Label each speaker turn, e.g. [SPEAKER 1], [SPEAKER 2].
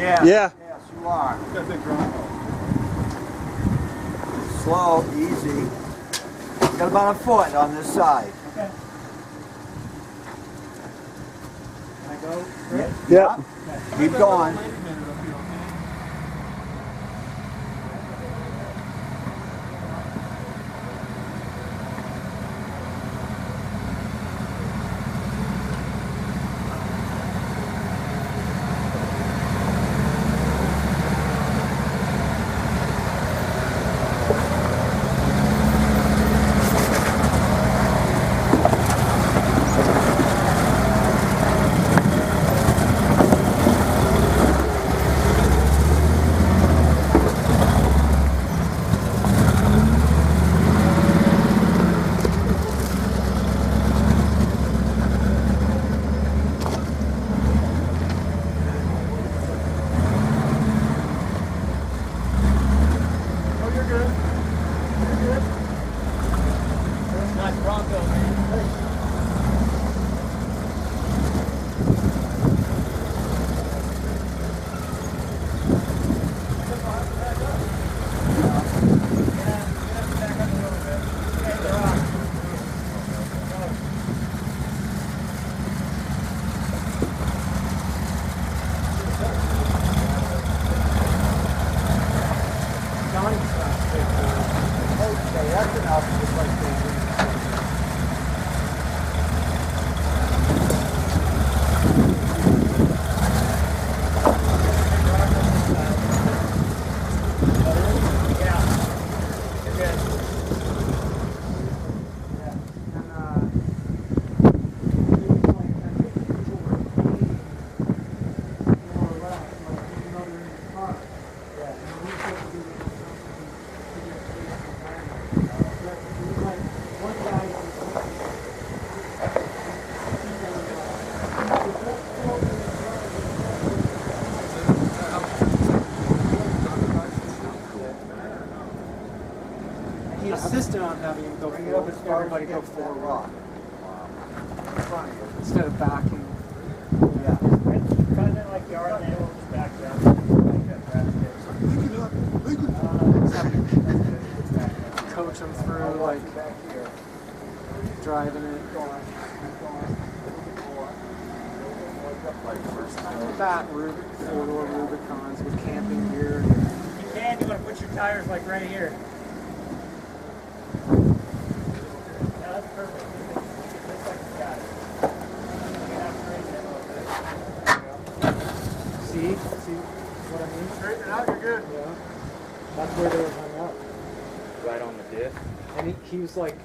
[SPEAKER 1] Yeah.
[SPEAKER 2] Yeah.
[SPEAKER 1] Yes, you are.
[SPEAKER 3] Got a big drop.
[SPEAKER 1] Slow, easy. Got about a foot on this side.
[SPEAKER 3] Okay. Can I go straight?
[SPEAKER 2] Yep.
[SPEAKER 1] Keep going.
[SPEAKER 3] Oh, you're good. You're good. Nice Bronco, man.
[SPEAKER 1] Okay, that's enough. Just like that.
[SPEAKER 3] He insisted on having him go
[SPEAKER 1] Bring it up
[SPEAKER 3] forward.
[SPEAKER 1] as far as
[SPEAKER 3] Everybody
[SPEAKER 1] you
[SPEAKER 3] go
[SPEAKER 1] get to that
[SPEAKER 3] forward
[SPEAKER 1] rock. In front of you.
[SPEAKER 3] instead of backing.
[SPEAKER 1] Yeah.
[SPEAKER 4] Kind of like the art and we'll just back down.
[SPEAKER 3] Coach him through, like
[SPEAKER 1] Back here.
[SPEAKER 3] driving it. That four-door Rubicons with camping gear.
[SPEAKER 4] You can, you want to put your tires like right here. Yeah, that's perfect. Looks like you got it. You can have to raise it a little bit.
[SPEAKER 3] See what I mean?
[SPEAKER 4] Straighten it out, you're good.
[SPEAKER 3] Yeah. That's where they were hung up.
[SPEAKER 5] Right on the diff.
[SPEAKER 3] And he was like